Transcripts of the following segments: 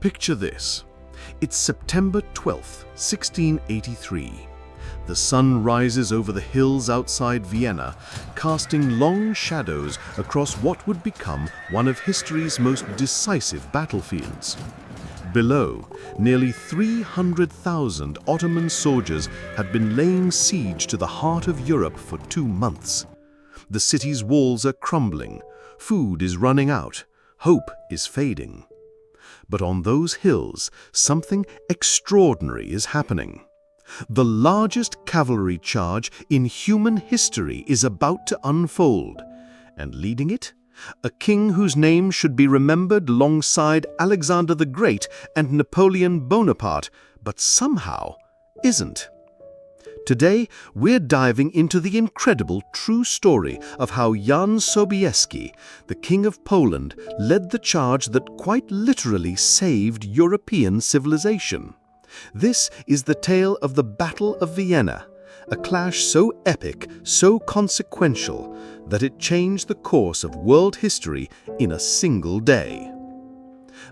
Picture this. It's September 12th, 1683. The sun rises over the hills outside Vienna, casting long shadows across what would become one of history's most decisive battlefields. Below, nearly 300,000 Ottoman soldiers had been laying siege to the heart of Europe for 2 months. The city's walls are crumbling, food is running out, hope is fading. But on those hills, something extraordinary is happening. The largest cavalry charge in human history is about to unfold, and leading it, a king whose name should be remembered alongside Alexander the Great and Napoleon Bonaparte, but somehow isn't. Today, we're diving into the incredible true story of how Jan Sobieski, the King of Poland, led the charge that quite literally saved European civilization. This is the tale of the Battle of Vienna, a clash so epic, so consequential, that it changed the course of world history in a single day.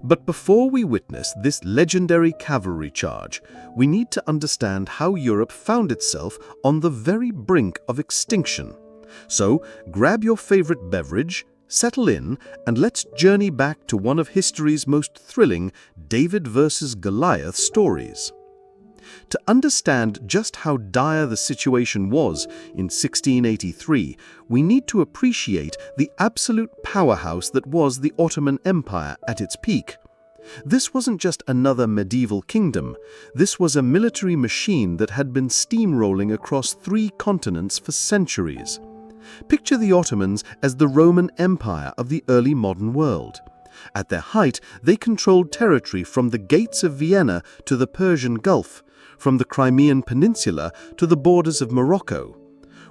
But before we witness this legendary cavalry charge, we need to understand how Europe found itself on the very brink of extinction. So, grab your favorite beverage, settle in, and let's journey back to one of history's most thrilling David versus Goliath stories. To understand just how dire the situation was in 1683, we need to appreciate the absolute powerhouse that was the Ottoman Empire at its peak. This wasn't just another medieval kingdom. This was a military machine that had been steamrolling across 3 continents for centuries. Picture the Ottomans as the Roman Empire of the early modern world. At their height, they controlled territory from the gates of Vienna to the Persian Gulf, from the Crimean Peninsula to the borders of Morocco.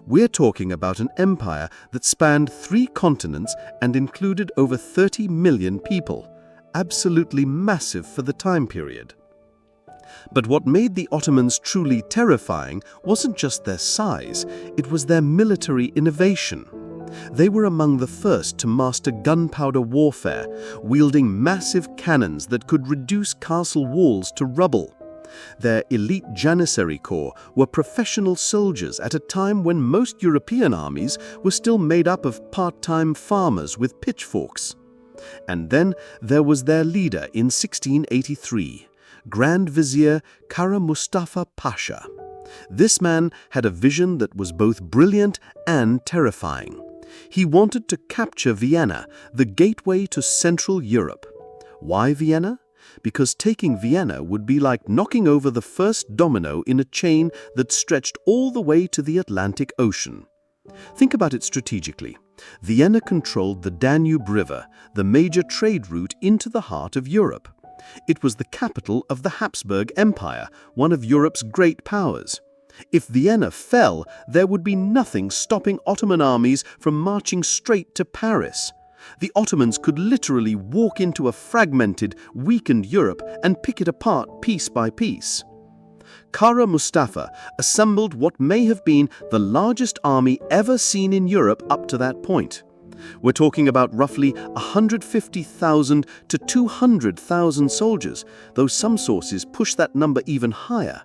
We're talking about an empire that spanned 3 continents and included over 30 million people. Absolutely massive for the time period. But what made the Ottomans truly terrifying wasn't just their size, it was their military innovation. They were among the first to master gunpowder warfare, wielding massive cannons that could reduce castle walls to rubble. Their elite Janissary Corps were professional soldiers at a time when most European armies were still made up of part-time farmers with pitchforks. And then there was their leader in 1683, Grand Vizier Kara Mustafa Pasha. This man had a vision that was both brilliant and terrifying. He wanted to capture Vienna, the gateway to Central Europe. Why Vienna? Because taking Vienna would be like knocking over the first domino in a chain that stretched all the way to the Atlantic Ocean. Think about it strategically. Vienna controlled the Danube River, the major trade route into the heart of Europe. It was the capital of the Habsburg Empire, one of Europe's great powers. If Vienna fell, there would be nothing stopping Ottoman armies from marching straight to Paris. The Ottomans could literally walk into a fragmented, weakened Europe and pick it apart piece by piece. Kara Mustafa assembled what may have been the largest army ever seen in Europe up to that point. We're talking about roughly 150,000 to 200,000 soldiers, though some sources push that number even higher.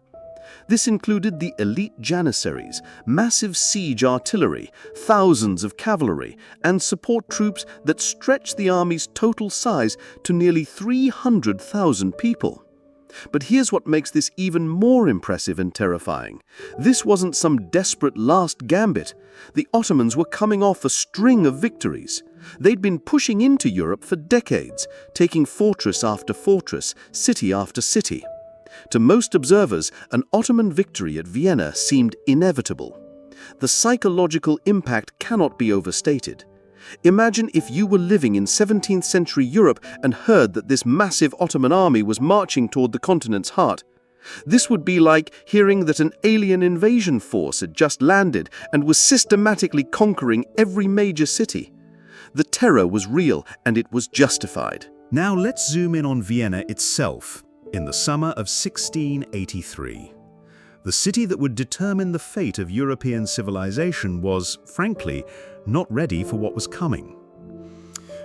This included the elite Janissaries, massive siege artillery, thousands of cavalry, and support troops that stretched the army's total size to nearly 300,000 people. But here's what makes this even more impressive and terrifying. This wasn't some desperate last gambit. The Ottomans were coming off a string of victories. They'd been pushing into Europe for decades, taking fortress after fortress, city after city. To most observers, an Ottoman victory at Vienna seemed inevitable. The psychological impact cannot be overstated. Imagine if you were living in 17th century Europe and heard that this massive Ottoman army was marching toward the continent's heart. This would be like hearing that an alien invasion force had just landed and was systematically conquering every major city. The terror was real and it was justified. Now let's zoom in on Vienna itself. In the summer of 1683. The city that would determine the fate of European civilization was, frankly, not ready for what was coming.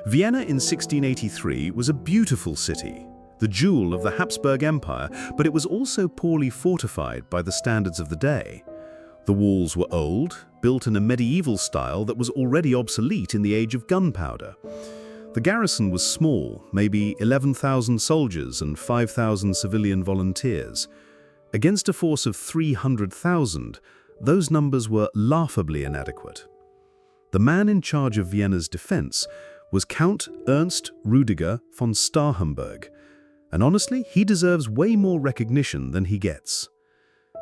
Vienna in 1683 was a beautiful city, the jewel of the Habsburg Empire, but it was also poorly fortified by the standards of the day. The walls were old, built in a medieval style that was already obsolete in the age of gunpowder. The garrison was small, maybe 11,000 soldiers and 5,000 civilian volunteers. Against a force of 300,000, those numbers were laughably inadequate. The man in charge of Vienna's defense was Count Ernst Rüdiger von Starhemberg, and honestly, he deserves way more recognition than he gets.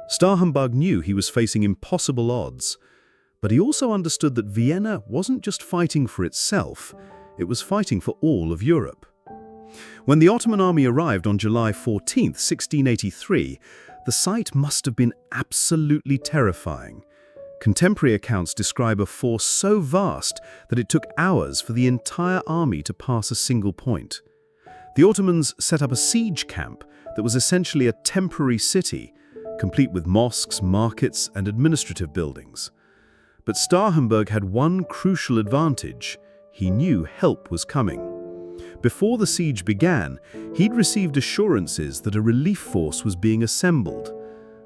Starhemberg knew he was facing impossible odds, but he also understood that Vienna wasn't just fighting for itself, it was fighting for all of Europe. When the Ottoman army arrived on July 14, 1683, the sight must have been absolutely terrifying. Contemporary accounts describe a force so vast that it took hours for the entire army to pass a single point. The Ottomans set up a siege camp that was essentially a temporary city, complete with mosques, markets, and administrative buildings. But Starhemberg had one crucial advantage: he knew help was coming. Before the siege began, he'd received assurances that a relief force was being assembled.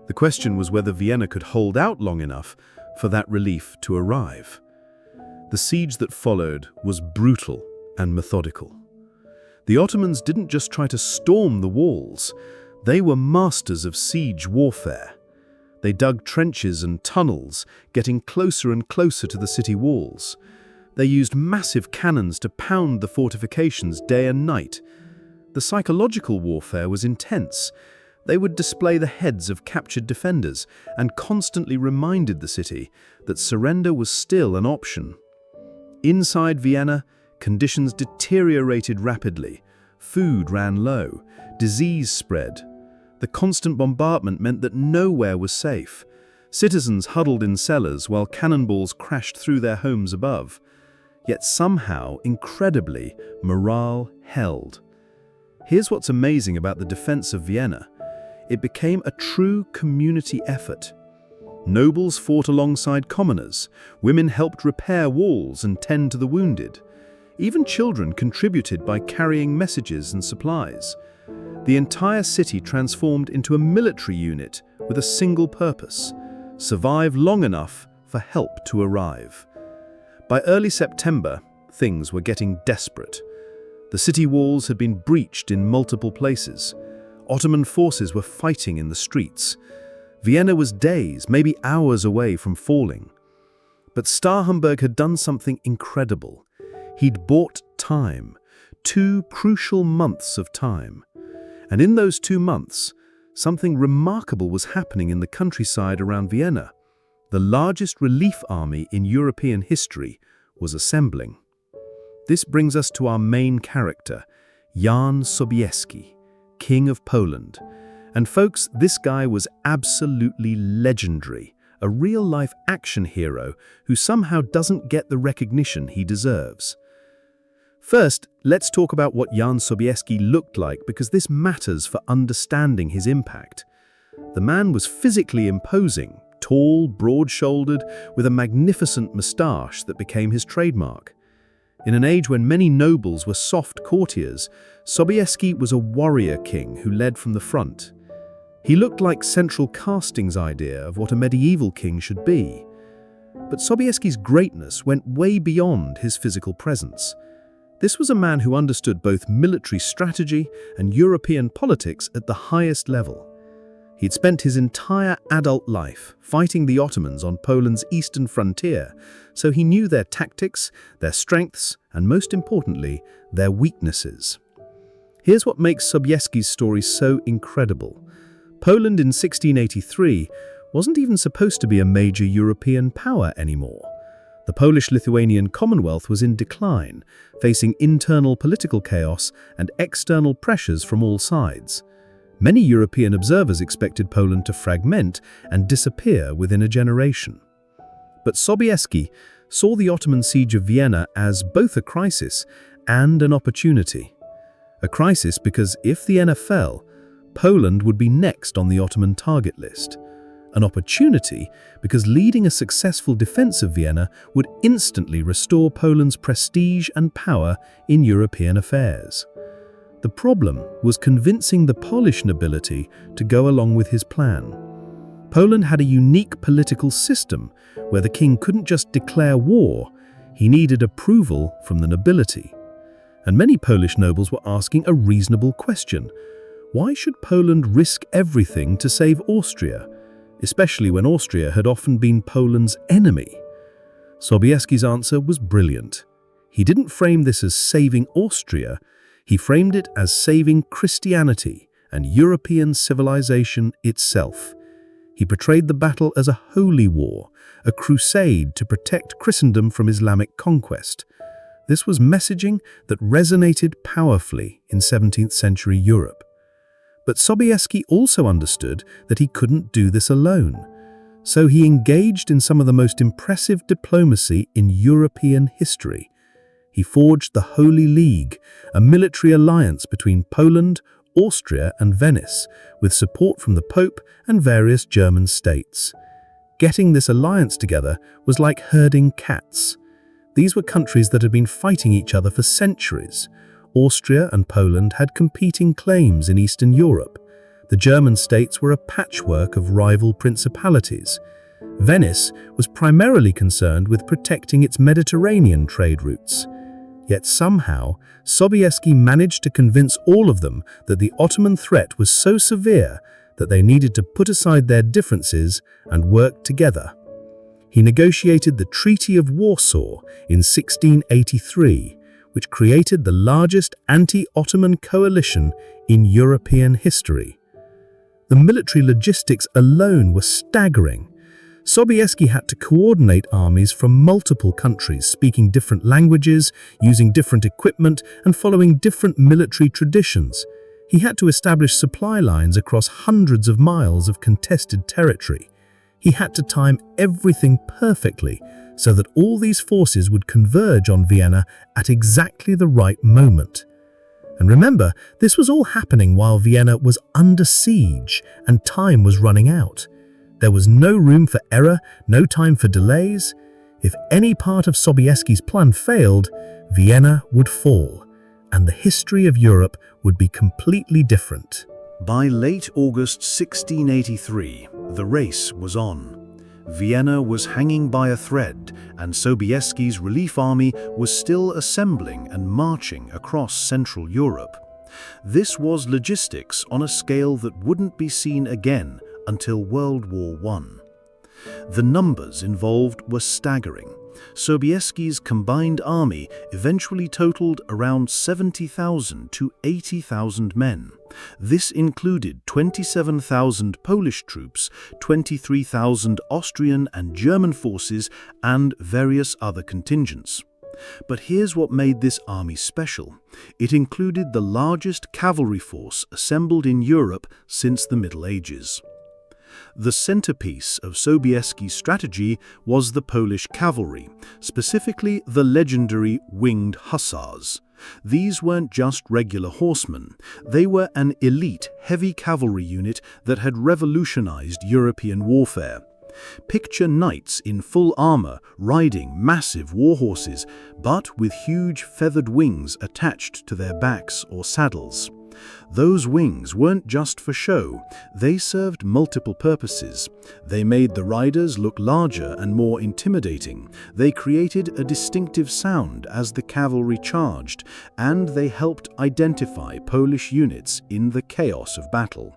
The question was whether Vienna could hold out long enough for that relief to arrive. The siege that followed was brutal and methodical. The Ottomans didn't just try to storm the walls, they were masters of siege warfare. They dug trenches and tunnels, getting closer and closer to the city walls. They used massive cannons to pound the fortifications day and night. The psychological warfare was intense. They would display the heads of captured defenders and constantly reminded the city that surrender was still an option. Inside Vienna, conditions deteriorated rapidly. Food ran low, disease spread. The constant bombardment meant that nowhere was safe. Citizens huddled in cellars while cannonballs crashed through their homes above. Yet somehow, incredibly, morale held. Here's what's amazing about the defense of Vienna. It became a true community effort. Nobles fought alongside commoners, women helped repair walls and tend to the wounded. Even children contributed by carrying messages and supplies. The entire city transformed into a military unit with a single purpose: survive long enough for help to arrive. By early September, things were getting desperate. The city walls had been breached in multiple places. Ottoman forces were fighting in the streets. Vienna was days, maybe hours away from falling. But Starhemberg had done something incredible. He'd bought time, 2 crucial months of time. And in those 2 months, something remarkable was happening in the countryside around Vienna. The largest relief army in European history was assembling. This brings us to our main character, Jan Sobieski, King of Poland. And folks, this guy was absolutely legendary, a real-life action hero who somehow doesn't get the recognition he deserves. First, let's talk about what Jan Sobieski looked like, because this matters for understanding his impact. The man was physically imposing, tall, broad-shouldered, with a magnificent moustache that became his trademark. In an age when many nobles were soft courtiers, Sobieski was a warrior king who led from the front. He looked like central casting's idea of what a medieval king should be. But Sobieski's greatness went way beyond his physical presence. This was a man who understood both military strategy and European politics at the highest level. He'd spent his entire adult life fighting the Ottomans on Poland's eastern frontier, so he knew their tactics, their strengths, and most importantly, their weaknesses. Here's what makes Sobieski's story so incredible. Poland in 1683 wasn't even supposed to be a major European power anymore. The Polish-Lithuanian Commonwealth was in decline, facing internal political chaos and external pressures from all sides. Many European observers expected Poland to fragment and disappear within a generation. But Sobieski saw the Ottoman siege of Vienna as both a crisis and an opportunity. A crisis because if Vienna fell, Poland would be next on the Ottoman target list. An opportunity because leading a successful defense of Vienna would instantly restore Poland's prestige and power in European affairs. The problem was convincing the Polish nobility to go along with his plan. Poland had a unique political system where the king couldn't just declare war, he needed approval from the nobility. And many Polish nobles were asking a reasonable question. Why should Poland risk everything to save Austria, especially when Austria had often been Poland's enemy? Sobieski's answer was brilliant. He didn't frame this as saving Austria, he framed it as saving Christianity and European civilization itself. He portrayed the battle as a holy war, a crusade to protect Christendom from Islamic conquest. This was messaging that resonated powerfully in 17th century Europe. But Sobieski also understood that he couldn't do this alone. So he engaged in some of the most impressive diplomacy in European history. He forged the Holy League, a military alliance between Poland, Austria and Venice, with support from the Pope and various German states. Getting this alliance together was like herding cats. These were countries that had been fighting each other for centuries. Austria and Poland had competing claims in Eastern Europe. The German states were a patchwork of rival principalities. Venice was primarily concerned with protecting its Mediterranean trade routes. Yet somehow, Sobieski managed to convince all of them that the Ottoman threat was so severe that they needed to put aside their differences and work together. He negotiated the Treaty of Warsaw in 1683, which created the largest anti-Ottoman coalition in European history. The military logistics alone were staggering. Sobieski had to coordinate armies from multiple countries, speaking different languages, using different equipment, and following different military traditions. He had to establish supply lines across hundreds of miles of contested territory. He had to time everything perfectly so that all these forces would converge on Vienna at exactly the right moment. And remember, this was all happening while Vienna was under siege and time was running out. There was no room for error, no time for delays. If any part of Sobieski's plan failed, Vienna would fall, and the history of Europe would be completely different. By late August 1683, the race was on. Vienna was hanging by a thread, and Sobieski's relief army was still assembling and marching across Central Europe. This was logistics on a scale that wouldn't be seen again until World War I. The numbers involved were staggering. Sobieski's combined army eventually totaled around 70,000 to 80,000 men. This included 27,000 Polish troops, 23,000 Austrian and German forces, and various other contingents. But here's what made this army special. It included the largest cavalry force assembled in Europe since the Middle Ages. The centerpiece of Sobieski's strategy was the Polish cavalry, specifically the legendary Winged Hussars. These weren't just regular horsemen. They were an elite heavy cavalry unit that had revolutionized European warfare. Picture knights in full armor riding massive war horses, but with huge feathered wings attached to their backs or saddles. Those wings weren't just for show, they served multiple purposes. They made the riders look larger and more intimidating, they created a distinctive sound as the cavalry charged, and they helped identify Polish units in the chaos of battle.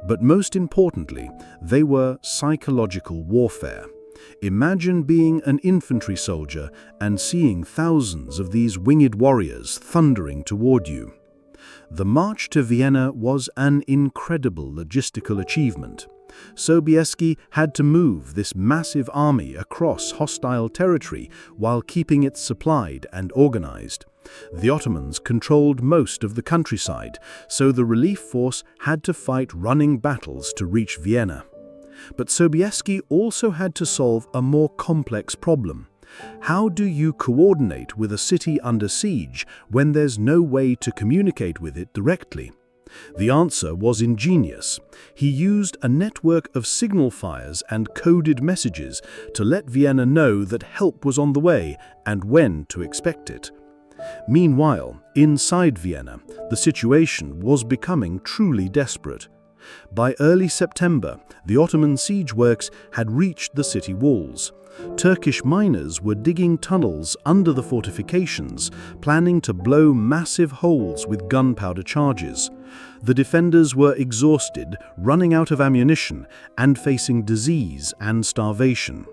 But most importantly, they were psychological warfare. Imagine being an infantry soldier and seeing thousands of these winged warriors thundering toward you. The march to Vienna was an incredible logistical achievement. Sobieski had to move this massive army across hostile territory while keeping it supplied and organized. The Ottomans controlled most of the countryside, so the relief force had to fight running battles to reach Vienna. But Sobieski also had to solve a more complex problem. How do you coordinate with a city under siege when there's no way to communicate with it directly? The answer was ingenious. He used a network of signal fires and coded messages to let Vienna know that help was on the way and when to expect it. Meanwhile, inside Vienna, the situation was becoming truly desperate. By early September, the Ottoman siege works had reached the city walls. Turkish miners were digging tunnels under the fortifications, planning to blow massive holes with gunpowder charges. The defenders were exhausted, running out of ammunition, and facing disease and starvation.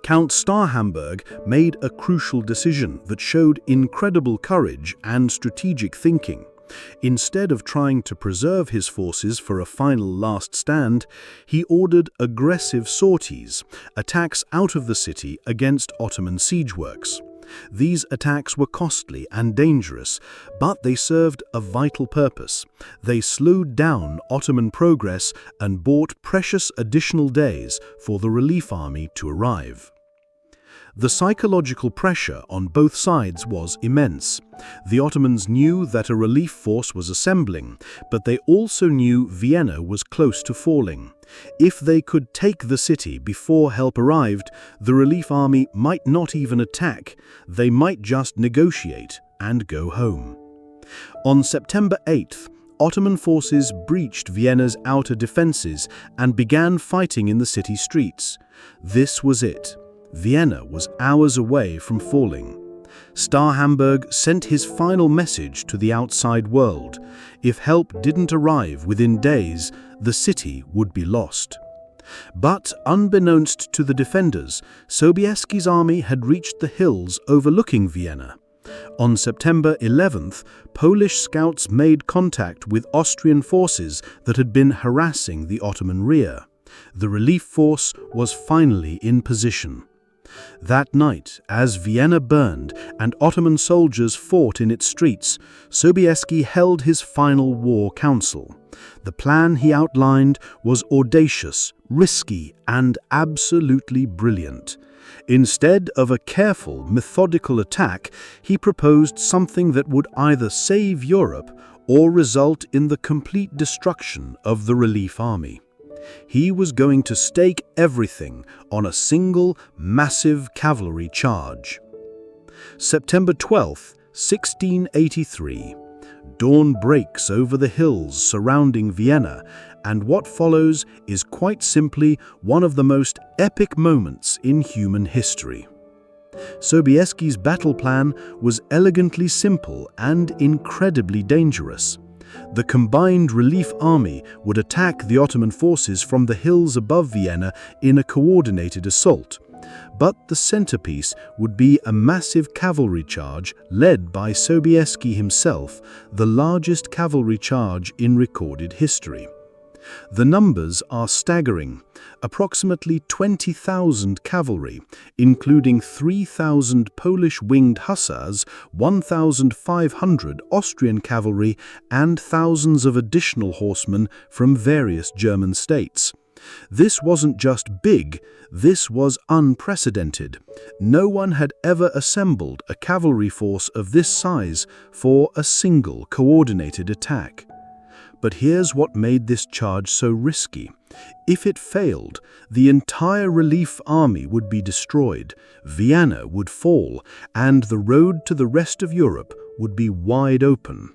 Count Starhemberg made a crucial decision that showed incredible courage and strategic thinking. Instead of trying to preserve his forces for a final last stand, he ordered aggressive sorties, attacks out of the city against Ottoman siege works. These attacks were costly and dangerous, but they served a vital purpose. They slowed down Ottoman progress and bought precious additional days for the relief army to arrive. The psychological pressure on both sides was immense. The Ottomans knew that a relief force was assembling, but they also knew Vienna was close to falling. If they could take the city before help arrived, the relief army might not even attack. They might just negotiate and go home. On September 8th, Ottoman forces breached Vienna's outer defenses and began fighting in the city streets. This was it. Vienna was hours away from falling. Starhemberg sent his final message to the outside world. If help didn't arrive within days, the city would be lost. But unbeknownst to the defenders, Sobieski's army had reached the hills overlooking Vienna. On September 11th, Polish scouts made contact with Austrian forces that had been harassing the Ottoman rear. The relief force was finally in position. That night, as Vienna burned and Ottoman soldiers fought in its streets, Sobieski held his final war council. The plan he outlined was audacious, risky, and absolutely brilliant. Instead of a careful, methodical attack, he proposed something that would either save Europe or result in the complete destruction of the relief army. He was going to stake everything on a single, massive cavalry charge. September 12, 1683. Dawn breaks over the hills surrounding Vienna, and what follows is quite simply one of the most epic moments in human history. Sobieski's battle plan was elegantly simple and incredibly dangerous. The combined relief army would attack the Ottoman forces from the hills above Vienna in a coordinated assault. But the centerpiece would be a massive cavalry charge led by Sobieski himself, the largest cavalry charge in recorded history. The numbers are staggering. Approximately 20,000 cavalry, including 3,000 Polish Winged Hussars, 1,500 Austrian cavalry, and thousands of additional horsemen from various German states. This wasn't just big, this was unprecedented. No one had ever assembled a cavalry force of this size for a single coordinated attack. But here's what made this charge so risky. If it failed, the entire relief army would be destroyed, Vienna would fall, and the road to the rest of Europe would be wide open.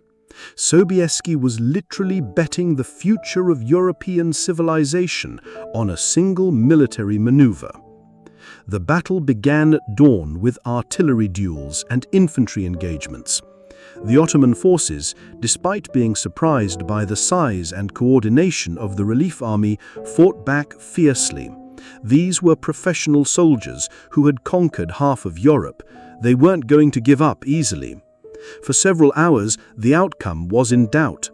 Sobieski was literally betting the future of European civilization on a single military maneuver. The battle began at dawn with artillery duels and infantry engagements. The Ottoman forces, despite being surprised by the size and coordination of the relief army, fought back fiercely. These were professional soldiers who had conquered half of Europe. They weren't going to give up easily. For several hours, the outcome was in doubt.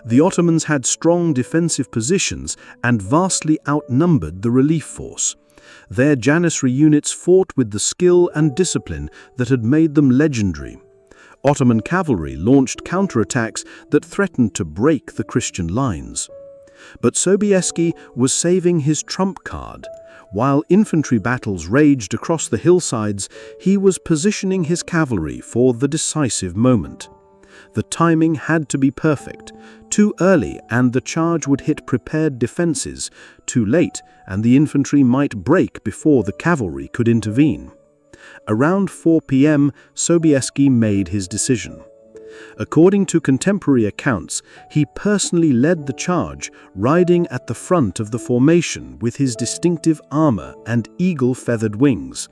The Ottomans had strong defensive positions and vastly outnumbered the relief force. Their Janissary units fought with the skill and discipline that had made them legendary. Ottoman cavalry launched counterattacks that threatened to break the Christian lines. But Sobieski was saving his trump card. While infantry battles raged across the hillsides, he was positioning his cavalry for the decisive moment. The timing had to be perfect. Too early and the charge would hit prepared defenses. Too late and the infantry might break before the cavalry could intervene. Around 4 p.m., Sobieski made his decision. According to contemporary accounts, he personally led the charge, riding at the front of the formation with his distinctive armor and eagle-feathered wings.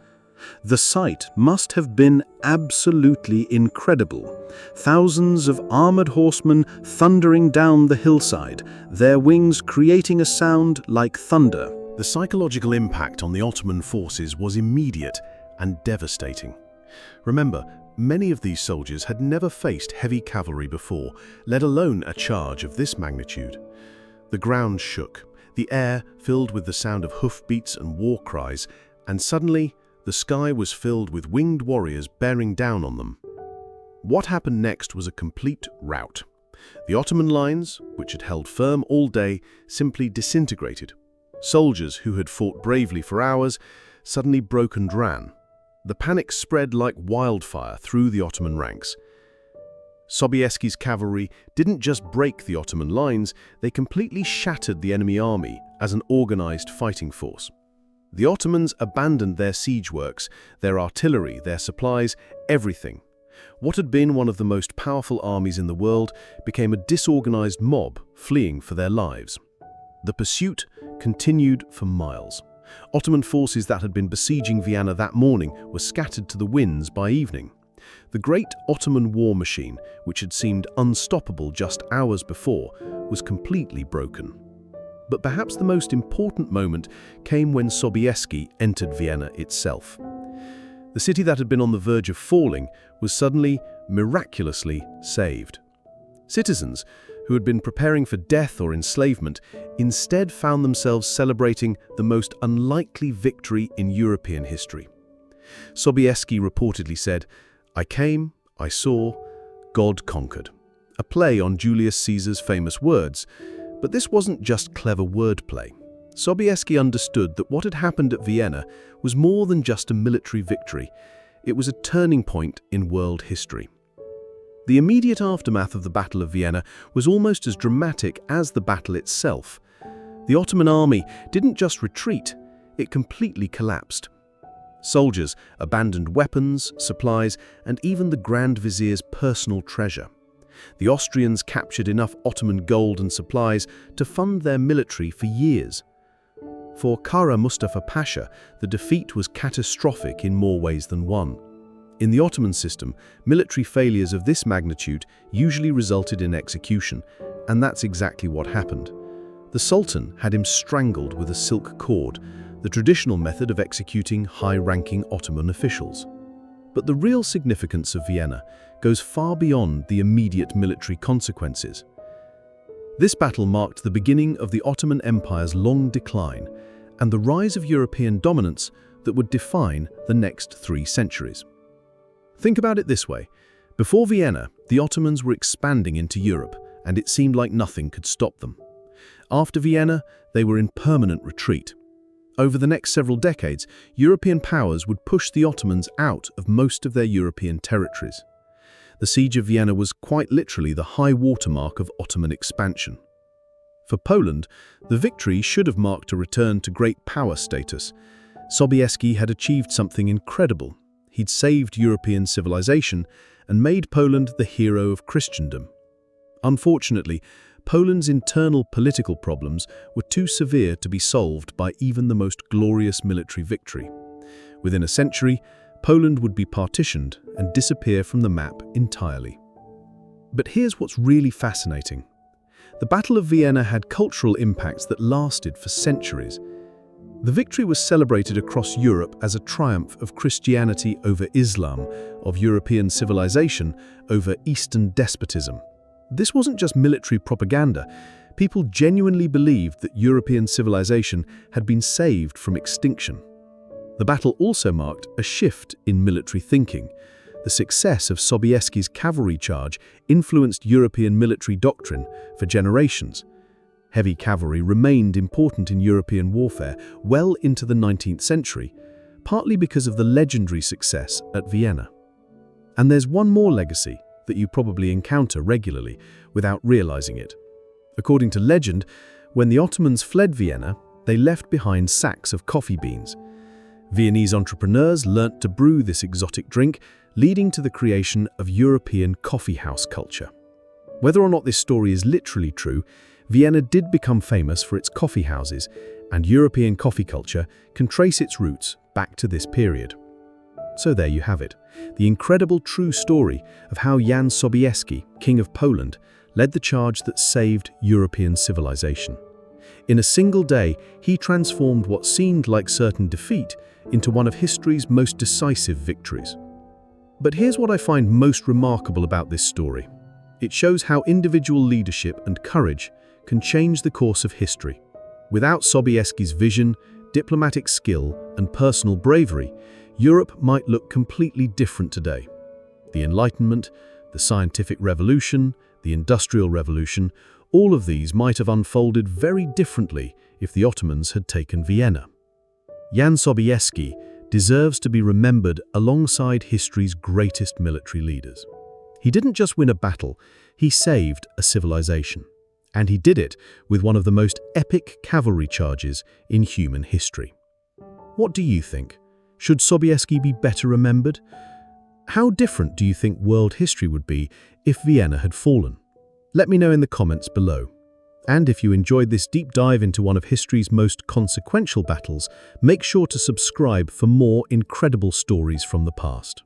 The sight must have been absolutely incredible. Thousands of armored horsemen thundering down the hillside, their wings creating a sound like thunder. The psychological impact on the Ottoman forces was immediate and devastating. Remember, many of these soldiers had never faced heavy cavalry before, let alone a charge of this magnitude. The ground shook, the air filled with the sound of hoofbeats and war cries, and suddenly the sky was filled with winged warriors bearing down on them. What happened next was a complete rout. The Ottoman lines, which had held firm all day, simply disintegrated. Soldiers who had fought bravely for hours suddenly broke and ran. The panic spread like wildfire through the Ottoman ranks. Sobieski's cavalry didn't just break the Ottoman lines, they completely shattered the enemy army as an organized fighting force. The Ottomans abandoned their siege works, their artillery, their supplies, everything. What had been one of the most powerful armies in the world became a disorganized mob fleeing for their lives. The pursuit continued for miles. Ottoman forces that had been besieging Vienna that morning were scattered to the winds by evening. The great Ottoman war machine, which had seemed unstoppable just hours before, was completely broken. But perhaps the most important moment came when Sobieski entered Vienna itself. The city that had been on the verge of falling was suddenly, miraculously saved. Citizens who had been preparing for death or enslavement instead found themselves celebrating the most unlikely victory in European history. Sobieski reportedly said, "I came, I saw, God conquered," a play on Julius Caesar's famous words. But this wasn't just clever wordplay. Sobieski understood that what had happened at Vienna was more than just a military victory. It was a turning point in world history. The immediate aftermath of the Battle of Vienna was almost as dramatic as the battle itself. The Ottoman army didn't just retreat, it completely collapsed. Soldiers abandoned weapons, supplies, and even the Grand Vizier's personal treasure. The Austrians captured enough Ottoman gold and supplies to fund their military for years. For Kara Mustafa Pasha, the defeat was catastrophic in more ways than one. In the Ottoman system, military failures of this magnitude usually resulted in execution, and that's exactly what happened. The Sultan had him strangled with a silk cord, the traditional method of executing high-ranking Ottoman officials. But the real significance of Vienna goes far beyond the immediate military consequences. This battle marked the beginning of the Ottoman Empire's long decline and the rise of European dominance that would define the next 3 centuries. Think about it this way. Before Vienna, the Ottomans were expanding into Europe, and it seemed like nothing could stop them. After Vienna, they were in permanent retreat. Over the next several decades, European powers would push the Ottomans out of most of their European territories. The Siege of Vienna was quite literally the high watermark of Ottoman expansion. For Poland, the victory should have marked a return to great power status. Sobieski had achieved something incredible. He'd saved European civilization and made Poland the hero of Christendom. Unfortunately, Poland's internal political problems were too severe to be solved by even the most glorious military victory. Within a century, Poland would be partitioned and disappear from the map entirely. But here's what's really fascinating. The Battle of Vienna had cultural impacts that lasted for centuries. The victory was celebrated across Europe as a triumph of Christianity over Islam, of European civilization over Eastern despotism. This wasn't just military propaganda. People genuinely believed that European civilization had been saved from extinction. The battle also marked a shift in military thinking. The success of Sobieski's cavalry charge influenced European military doctrine for generations. Heavy cavalry remained important in European warfare well into the 19th century, partly because of the legendary success at Vienna. And there's one more legacy that you probably encounter regularly without realizing it. According to legend, when the Ottomans fled Vienna, they left behind sacks of coffee beans. Viennese entrepreneurs learnt to brew this exotic drink, leading to the creation of European coffee house culture. Whether or not this story is literally true, Vienna did become famous for its coffee houses, and European coffee culture can trace its roots back to this period. So there you have it, the incredible true story of how Jan Sobieski, King of Poland, led the charge that saved European civilization. In a single day, he transformed what seemed like certain defeat into one of history's most decisive victories. But here's what I find most remarkable about this story. It shows how individual leadership and courage can change the course of history. Without Sobieski's vision, diplomatic skill, and personal bravery, Europe might look completely different today. The Enlightenment, the Scientific Revolution, the Industrial Revolution, all of these might have unfolded very differently if the Ottomans had taken Vienna. Jan Sobieski deserves to be remembered alongside history's greatest military leaders. He didn't just win a battle, he saved a civilization. And he did it with one of the most epic cavalry charges in human history. What do you think? Should Sobieski be better remembered? How different do you think world history would be if Vienna had fallen? Let me know in the comments below. And if you enjoyed this deep dive into one of history's most consequential battles, make sure to subscribe for more incredible stories from the past.